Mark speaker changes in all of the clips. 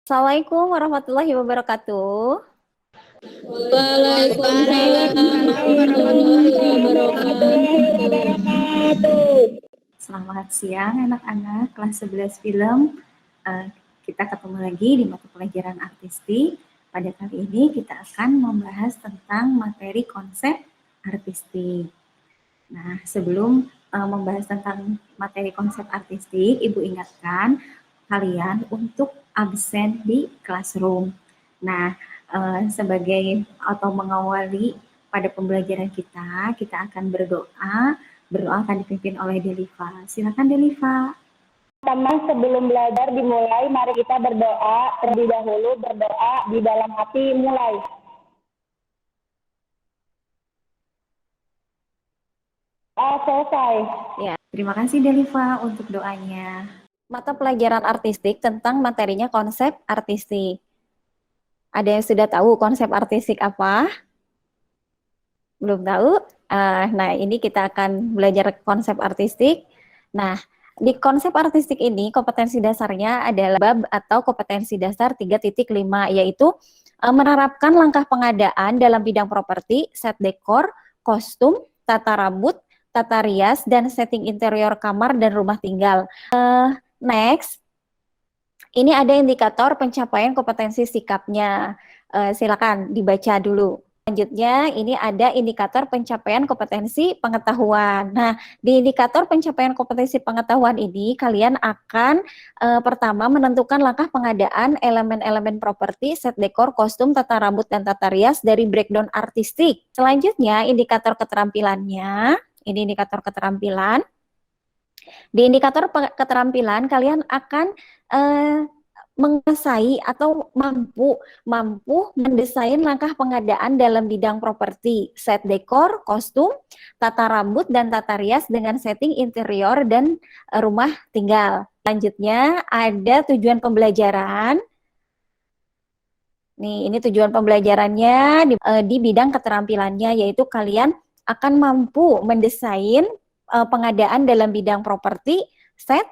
Speaker 1: Assalamualaikum warahmatullahi wabarakatuh.
Speaker 2: Waalaikumsalam warahmatullahi wabarakatuh.
Speaker 3: Selamat siang anak-anak kelas 11 film. Kita ketemu lagi di mata pelajaran artistik. Pada kali ini kita akan membahas tentang materi konsep artistik. Nah, sebelum membahas tentang materi konsep artistik, Ibu ingatkan kalian untuk absen di classroom. Nah, sebagai atau mengawali pada pembelajaran kita akan berdoa. Berdoa akan dipimpin oleh Deliva. Silakan Deliva.
Speaker 2: Teman, sebelum belajar dimulai, mari kita berdoa terlebih dahulu, berdoa di dalam hati mulai. Selesai.
Speaker 3: Ya, terima kasih Deliva untuk doanya.
Speaker 1: Mata pelajaran artistik tentang materinya konsep artistik. Ada yang sudah tahu konsep artistik apa? Belum tahu? Nah, ini kita akan belajar konsep artistik. Nah, di konsep artistik ini kompetensi dasarnya adalah bab atau kompetensi dasar 3.5, yaitu menerapkan langkah pengadaan dalam bidang properti, set dekor, kostum, tata rambut, tata rias, dan setting interior kamar dan rumah tinggal. Next, ini ada indikator pencapaian kompetensi sikapnya. Silakan dibaca dulu. Selanjutnya, ini ada indikator pencapaian kompetensi pengetahuan. Nah, di indikator pencapaian kompetensi pengetahuan ini, kalian akan pertama menentukan langkah pengadaan elemen-elemen properti, set dekor, kostum, tata rambut, dan tata rias dari breakdown artistik. Selanjutnya, indikator keterampilannya. Ini indikator keterampilan. Di indikator keterampilan, kalian akan menguasai atau mampu mendesain langkah pengadaan dalam bidang properti, set dekor, kostum, tata rambut, dan tata rias dengan setting interior dan rumah tinggal. Selanjutnya ada tujuan pembelajaran. Nih, ini tujuan pembelajarannya di bidang keterampilannya, yaitu kalian akan mampu mendesain pengadaan dalam bidang properti, set,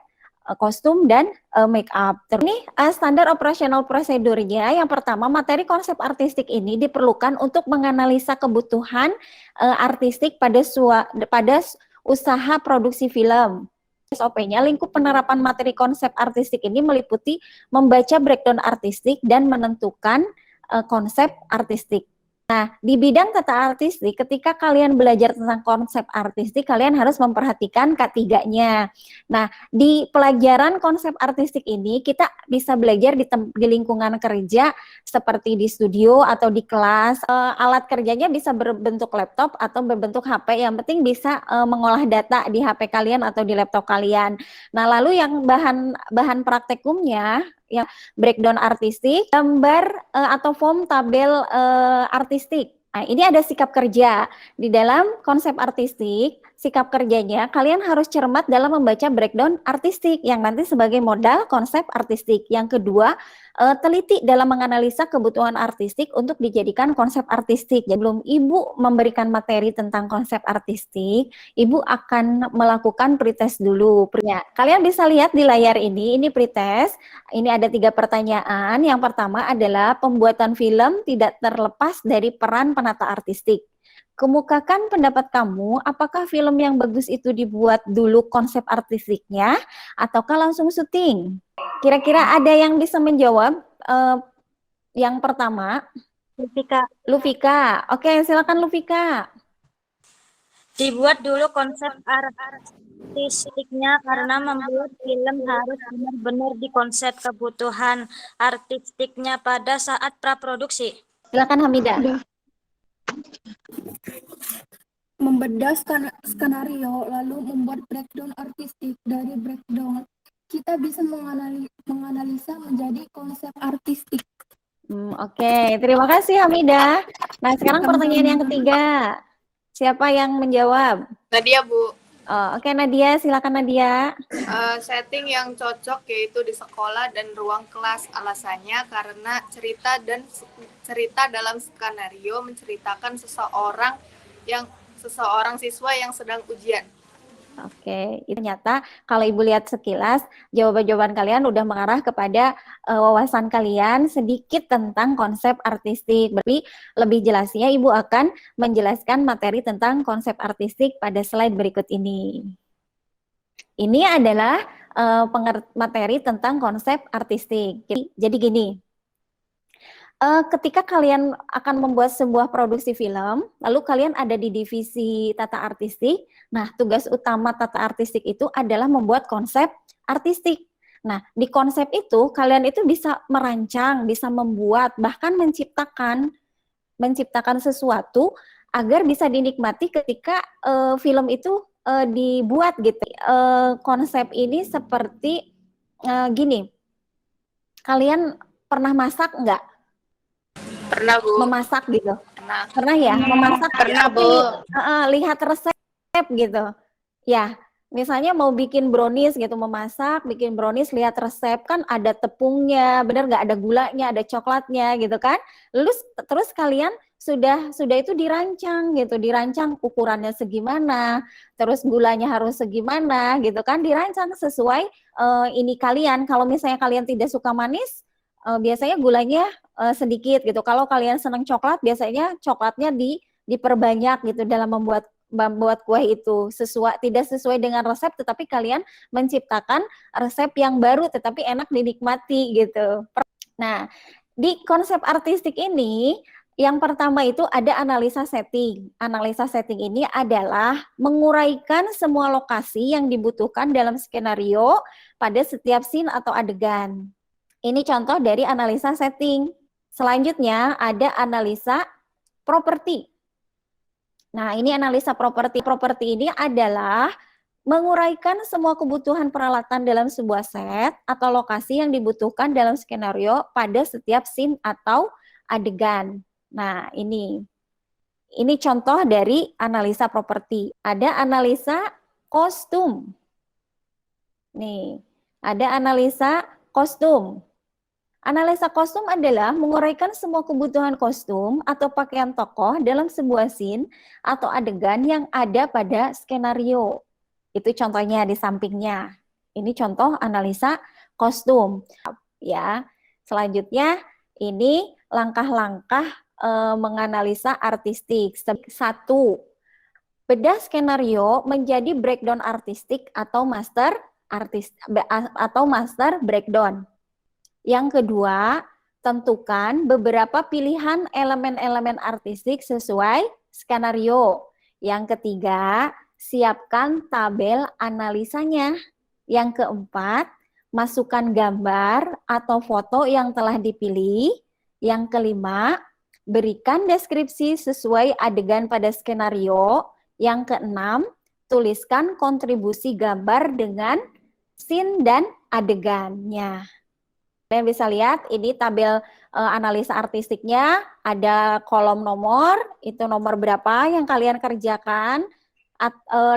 Speaker 1: kostum, dan make up. Ini standar operasional prosedurnya. Yang pertama, materi konsep artistik ini diperlukan untuk menganalisa kebutuhan artistik pada usaha produksi film. SOP-nya, lingkup penerapan materi konsep artistik ini meliputi membaca breakdown artistik dan menentukan konsep artistik. Nah, di bidang tata artistik, ketika kalian belajar tentang konsep artistik, kalian harus memperhatikan K3-nya. Nah, di pelajaran konsep artistik ini, kita bisa belajar di lingkungan kerja, seperti di studio atau di kelas. Alat kerjanya bisa berbentuk laptop atau berbentuk HP, yang penting bisa mengolah data di HP kalian atau di laptop kalian. Nah, lalu yang bahan praktikumnya, yang breakdown artistik, gambar atau form tabel artistik. Nah, ini ada sikap kerja. Di dalam konsep artistik, sikap kerjanya kalian harus cermat dalam membaca breakdown artistik yang nanti sebagai modal konsep artistik. Yang kedua, teliti dalam menganalisa kebutuhan artistik untuk dijadikan konsep artistik. Jadi sebelum Ibu memberikan materi tentang konsep artistik, Ibu akan melakukan pretest dulu. Ya, kalian bisa lihat di layar ini pretest. Ini ada 3 pertanyaan. Yang pertama adalah pembuatan film tidak terlepas dari peran penata artistik. Kemukakan pendapat kamu, apakah film yang bagus itu dibuat dulu konsep artistiknya, ataukah langsung syuting? Kira-kira ada yang bisa menjawab? Yang pertama, Lufika. Oke, silakan Lufika.
Speaker 4: Dibuat dulu konsep artistiknya karena membuat film harus benar-benar dikonsep kebutuhan artistiknya pada saat praproduksi.
Speaker 1: Silakan Hamidah.
Speaker 5: Membedah skenario lalu membuat breakdown artistik. Dari breakdown kita bisa menganalisa menjadi konsep artistik.
Speaker 1: Oke, terima kasih Hamidah. Nah, sekarang pertanyaan yang ketiga. Siapa yang menjawab?
Speaker 6: Nadia, Bu.
Speaker 1: Oke, Nadia, silakan Nadia.
Speaker 6: Setting yang cocok yaitu di sekolah dan ruang kelas. Alasannya karena cerita dalam skenario menceritakan seseorang siswa yang sedang ujian.
Speaker 1: Oke, itu ternyata kalau Ibu lihat sekilas, jawaban-jawaban kalian udah mengarah kepada wawasan kalian sedikit tentang konsep artistik. Berarti lebih jelasnya Ibu akan menjelaskan materi tentang konsep artistik pada slide berikut ini. Ini adalah materi tentang konsep artistik. Jadi gini, ketika kalian akan membuat sebuah produksi film, lalu kalian ada di divisi tata artistik. Nah, tugas utama tata artistik itu adalah membuat konsep artistik. Nah, di konsep itu kalian itu bisa merancang, bisa membuat, bahkan menciptakan sesuatu agar bisa dinikmati ketika film itu dibuat gitu. Konsep ini seperti gini, kalian pernah masak nggak?
Speaker 6: Pernah, Bu.
Speaker 1: Memasak gitu.
Speaker 6: Pernah.
Speaker 1: Pernah ya? Memasak.
Speaker 6: Pernah, Bu.
Speaker 1: Lihat resep gitu. Ya, misalnya mau bikin brownies gitu, memasak, bikin brownies, lihat resep, kan ada tepungnya, bener nggak, ada gulanya, ada coklatnya gitu kan. Lalu terus kalian sudah itu dirancang gitu, dirancang ukurannya segimana, terus gulanya harus segimana gitu kan, dirancang sesuai ini kalian. Kalau misalnya kalian tidak suka manis, biasanya gulanya sedikit gitu. Kalau kalian senang coklat, biasanya coklatnya diperbanyak gitu dalam membuat kue itu. Tidak sesuai dengan resep, tetapi kalian menciptakan resep yang baru tetapi enak dinikmati gitu. Nah, di konsep artistik ini yang pertama itu ada analisa setting. Analisa setting ini adalah menguraikan semua lokasi yang dibutuhkan dalam skenario pada setiap scene atau adegan. Ini contoh dari analisa setting. Selanjutnya ada analisa properti. Nah, ini analisa properti. Properti ini adalah menguraikan semua kebutuhan peralatan dalam sebuah set atau lokasi yang dibutuhkan dalam skenario pada setiap scene atau adegan. Nah, ini contoh dari analisa properti. Ada analisa kostum. Nih, ada analisa kostum. Analisa kostum adalah menguraikan semua kebutuhan kostum atau pakaian tokoh dalam sebuah scene atau adegan yang ada pada skenario. Itu contohnya di sampingnya. Ini contoh analisa kostum. Ya, selanjutnya ini langkah-langkah menganalisa artistik. 1. Bedah skenario menjadi breakdown artistik atau master breakdown. Yang kedua, tentukan beberapa pilihan elemen-elemen artistik sesuai skenario. Yang ketiga, siapkan tabel analisanya. Yang keempat, masukkan gambar atau foto yang telah dipilih. Yang kelima, berikan deskripsi sesuai adegan pada skenario. Yang keenam, tuliskan kontribusi gambar dengan scene dan adegannya. Kalian bisa lihat ini tabel analisa artistiknya, ada kolom nomor, itu nomor berapa yang kalian kerjakan,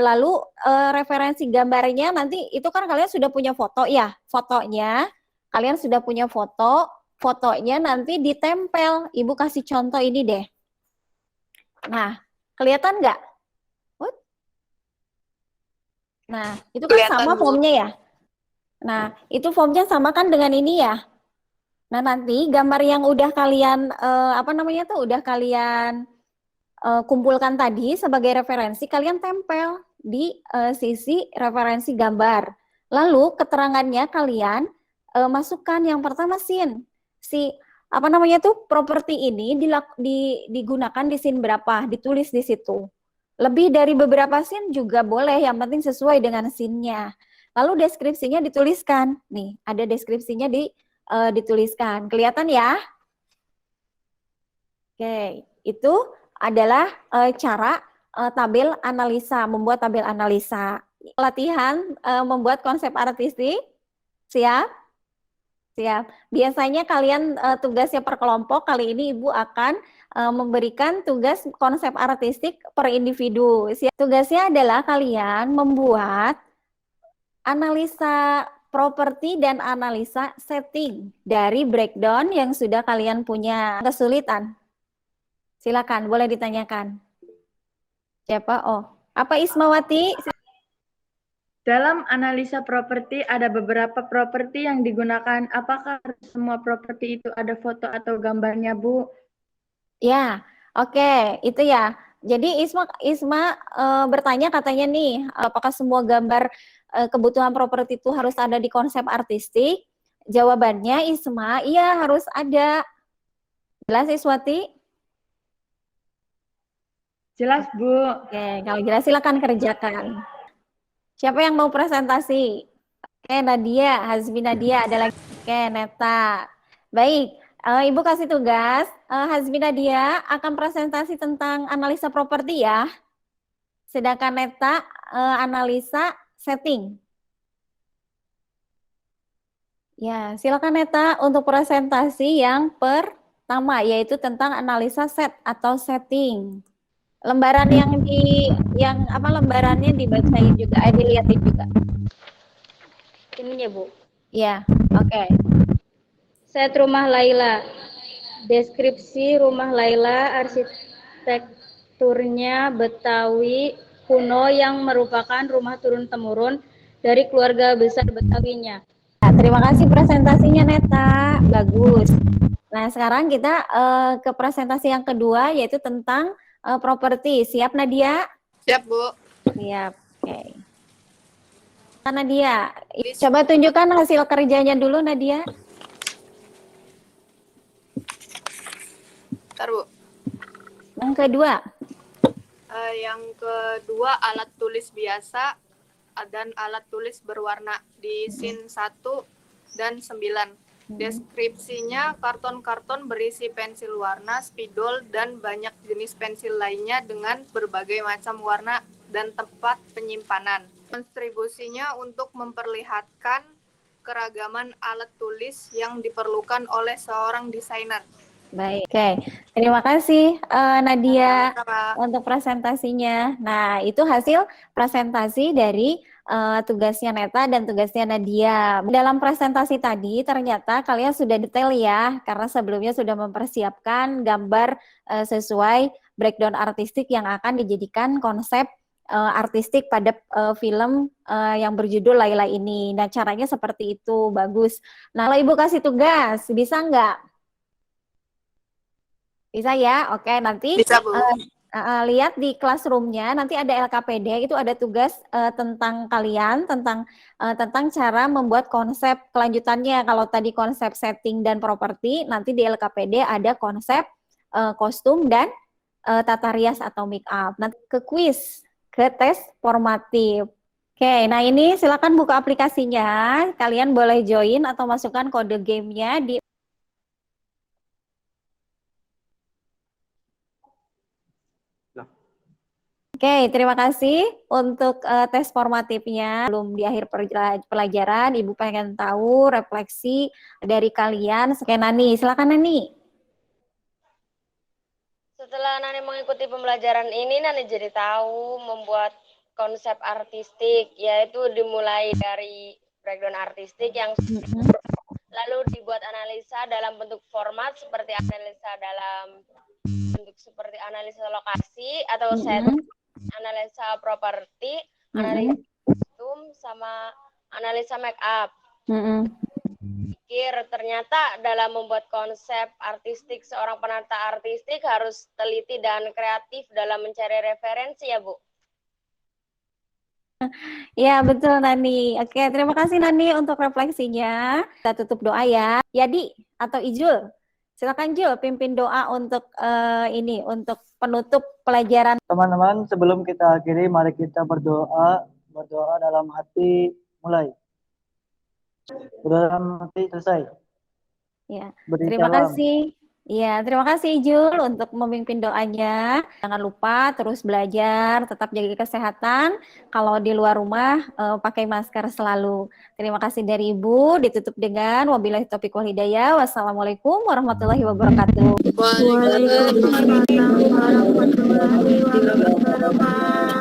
Speaker 1: lalu referensi gambarnya nanti itu kan kalian sudah punya foto ya, fotonya, kalian sudah punya fotonya nanti ditempel. Ibu kasih contoh ini deh. Nah, kelihatan nggak? Nah, itu kan
Speaker 6: Kelihatan,
Speaker 1: sama
Speaker 6: Bu.
Speaker 1: formnya ya. Nah, itu formnya sama kan dengan ini ya. Nah, nanti gambar yang udah kalian udah kalian kumpulkan tadi sebagai referensi, kalian tempel di sisi referensi gambar. Lalu keterangannya kalian masukkan. Yang pertama scene. Properti ini digunakan di scene berapa, ditulis di situ. Lebih dari beberapa scene juga boleh, yang penting sesuai dengan scene-nya. Lalu deskripsinya dituliskan. Nih, ada deskripsinya dituliskan. Kelihatan ya? Oke, itu adalah cara tabel analisa, membuat tabel analisa. Latihan membuat konsep artistik. Siap? Siap. Biasanya kalian tugasnya per kelompok, kali ini Ibu akan memberikan tugas konsep artistik per individu. Siap? Tugasnya adalah kalian membuat analisa properti dan analisa setting dari breakdown yang sudah kalian punya. Kesulitan? Silakan, boleh ditanyakan. Siapa? Oh, apa Ismawati?
Speaker 7: Dalam analisa properti ada beberapa properti yang digunakan. Apakah semua properti itu ada foto atau gambarnya, Bu?
Speaker 1: Ya, oke, itu ya. Jadi Isma bertanya katanya nih, apakah semua gambar kebutuhan properti itu harus ada di konsep artistik? Jawabannya Isma, iya harus ada. Jelas Iswati?
Speaker 7: Jelas, Bu.
Speaker 1: Oke, kalau jelas silakan kerjakan. Siapa yang mau presentasi? Oke, Nadia, Hazmi Nadia, ada lagi. Oke, Neta. Baik, Ibu kasih tugas. Hazmi Nadia akan presentasi tentang analisa properti ya. Sedangkan Neta analisa setting. Ya, silakan Neta untuk presentasi yang pertama, yaitu tentang analisa set atau setting. Lembaran lembarannya dibacain juga, dilihatin juga.
Speaker 8: Ininya, Bu.
Speaker 1: Ya, oke.
Speaker 8: Set rumah Laila. Deskripsi rumah Laila, arsitekturnya Betawi kuno yang merupakan rumah turun-temurun dari keluarga besar Betawinya.
Speaker 1: Terima kasih presentasinya Neta, bagus. Nah sekarang kita ke presentasi yang kedua, yaitu tentang properti. Siap Nadia?
Speaker 6: Siap, Bu.
Speaker 1: Siap, oke. Nadia, coba tunjukkan hasil kerjanya dulu Nadia.
Speaker 6: Bentar, Bu.
Speaker 1: Yang kedua.
Speaker 6: Yang kedua alat tulis biasa dan alat tulis berwarna di scene 1 dan 9. Deskripsinya karton-karton berisi pensil warna, spidol, dan banyak jenis pensil lainnya dengan berbagai macam warna dan tempat penyimpanan. Kontribusinya untuk memperlihatkan keragaman alat tulis yang diperlukan oleh seorang desainer.
Speaker 1: Baik, oke. Terima kasih Nadia
Speaker 6: Sama-sama.
Speaker 1: untuk presentasinya. Nah, itu hasil presentasi dari tugasnya Neta dan tugasnya Nadia. Dalam presentasi tadi ternyata kalian sudah detail ya, karena sebelumnya sudah mempersiapkan gambar sesuai breakdown artistik yang akan dijadikan konsep artistik pada film yang berjudul Laila ini. Nah, caranya seperti itu, bagus. Nah, kalau Ibu kasih tugas, bisa nggak? Bisa ya? Oke, nanti
Speaker 6: Bisa, Bu.
Speaker 1: lihat di classroom-nya, nanti ada LKPD, itu ada tugas tentang kalian, tentang cara membuat konsep kelanjutannya. Kalau tadi konsep setting dan properti, nanti di LKPD ada konsep kostum dan tata rias atau make up. Nanti ke quiz, ke tes formatif. Oke, nah ini silakan buka aplikasinya. Kalian boleh join atau masukkan kode gamenya di Oke, terima kasih untuk tes formatifnya. Belum di akhir pelajaran, Ibu pengen tahu refleksi dari kalian. Oke, Nani, silakan Nani.
Speaker 9: Setelah Nani mengikuti pembelajaran ini, Nani jadi tahu membuat konsep artistik, yaitu dimulai dari breakdown artistik yang lalu dibuat analisa dalam bentuk format seperti analisa dalam bentuk seperti analisa lokasi atau set, analisa properti, analisa kostum, sama analisa make up. Pikir ternyata dalam membuat konsep artistik seorang penata artistik harus teliti dan kreatif dalam mencari referensi ya Bu.
Speaker 1: Ya betul Nani. Oke, terima kasih Nani untuk refleksinya. Kita tutup doa ya. Yadi atau Ijul, silakan Jul pimpin doa untuk untuk penutup pelajaran.
Speaker 10: Teman-teman, sebelum kita akhiri, mari kita berdoa dalam hati. Mulai. Dalam hati selesai.
Speaker 1: Ya,
Speaker 10: Beri
Speaker 1: terima
Speaker 10: salam.
Speaker 1: kasih. Ya, terima kasih Jul untuk memimpin doanya. Jangan lupa terus belajar, tetap jaga kesehatan. Kalau di luar rumah, pakai masker selalu. Terima kasih dari Ibu. Ditutup dengan wabillahi taufiq wal hidayah. Wassalamualaikum warahmatullahi wabarakatuh.
Speaker 6: Waalaikumsalam warahmatullahi wabarakatuh.